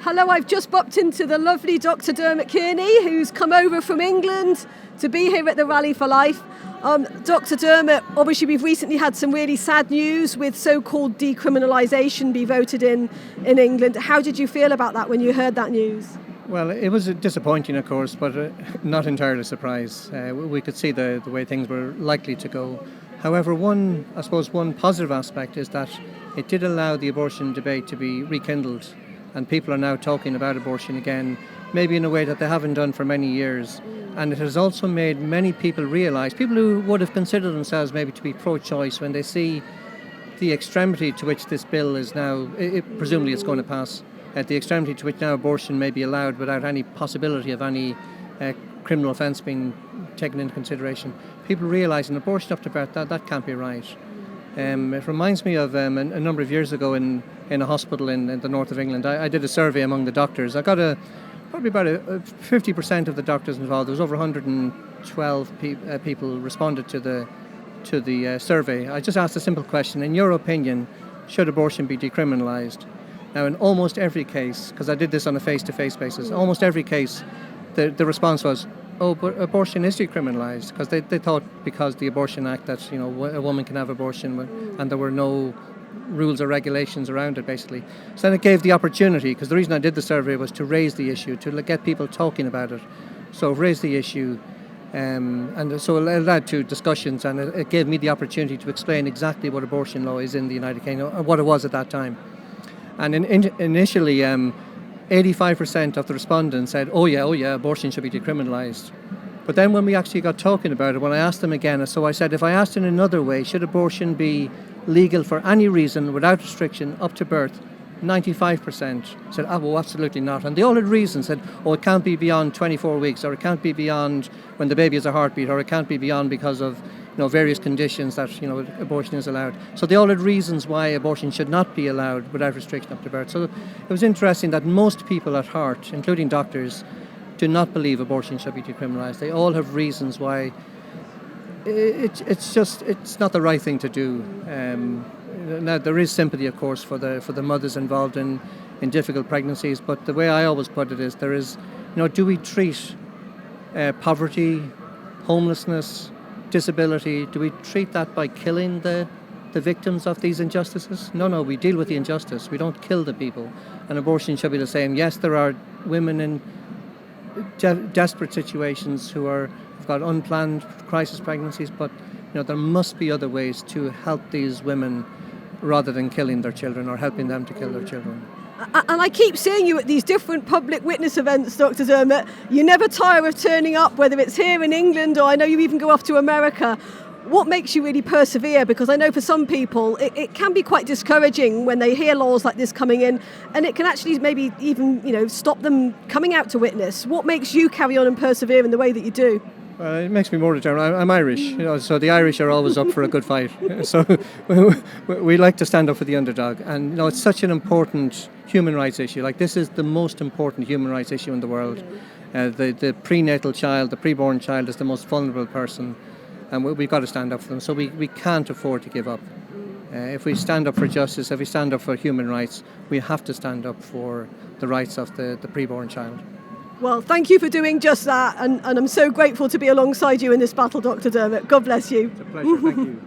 Hello, I've just bumped into the lovely Dr Dermot Kearney, who's come over from England to be here at the Rally for Life. Dr Dermot, obviously we've recently had some really sad news with so-called decriminalisation be voted in England. How did you feel about that when you heard that news? Well, it was disappointing, of course, but not entirely surprised. We could see the way things were likely to go. However, one positive aspect is that it did allow the abortion debate to be rekindled, and people are now talking about abortion again, maybe in a way that they haven't done for many years. And it has also made many people realise, people who would have considered themselves maybe to be pro-choice, when they see the extremity to which this bill is now, presumably it's going to pass, at the extremity to which now abortion may be allowed without any possibility of any criminal offence being taken into consideration. People realise an abortion up to birth, that can't be right. It reminds me of a number of years ago in a hospital in the north of England. I did a survey among the doctors. I got probably about 50% of the doctors involved. There was over 112 people responded to the survey. I just asked a simple question: in your opinion, should abortion be decriminalised? Now, in almost every case, because I did this on a face-to-face basis, almost every case, the response was, "Oh, but abortion is decriminalised," because they thought, because the Abortion Act, that a woman can have abortion, and there were no rules or regulations around it, basically. So then it gave the opportunity, because the reason I did the survey was to raise the issue, to get people talking about it. So raise the issue, and so it led to discussions, and it gave me the opportunity to explain exactly what abortion law is in the United Kingdom, or what it was at that time. And initially, 85% of the respondents said, oh yeah, abortion should be decriminalised. But then when we actually got talking about it, when I asked them again, so I said, if I asked in another way, should abortion be legal for any reason, without restriction, up to birth, 95% said, well, absolutely not. And they all had reasons, said, it can't be beyond 24 weeks, or it can't be beyond when the baby has a heartbeat, or it can't be beyond because of various conditions that abortion is allowed. So they all had reasons why abortion should not be allowed without restriction up to birth. So it was interesting that most people at heart, including doctors, do not believe abortion should be decriminalised. They all have reasons why it's not the right thing to do. Now, there is sympathy, of course, for the mothers involved in difficult pregnancies, but the way I always put it is, do we treat poverty, homelessness, disability, do we treat that by killing the victims of these injustices? No, we deal with the injustice. We don't kill the people. And abortion should be the same. Yes, there are women in desperate situations who have got unplanned crisis pregnancies, but there must be other ways to help these women rather than killing their children or helping them to kill their children. And I keep seeing you at these different public witness events, Dr Dermot. You never tire of turning up, whether it's here in England or I know you even go off to America. What makes you really persevere? Because I know for some people it can be quite discouraging when they hear laws like this coming in, and it can actually maybe even stop them coming out to witness. What makes you carry on and persevere in the way that you do? It makes me more determined. I'm Irish, so the Irish are always up for a good fight. So we like to stand up for the underdog, and it's such an important human rights issue. Like, this is the most important human rights issue in the world. The prenatal child, the preborn child, is the most vulnerable person, and we've got to stand up for them. So we can't afford to give up. If we stand up for justice, if we stand up for human rights, we have to stand up for the rights of the preborn child. Well, thank you for doing just that, and I'm so grateful to be alongside you in this battle, Dr Dermot. God bless you. It's a pleasure, thank you.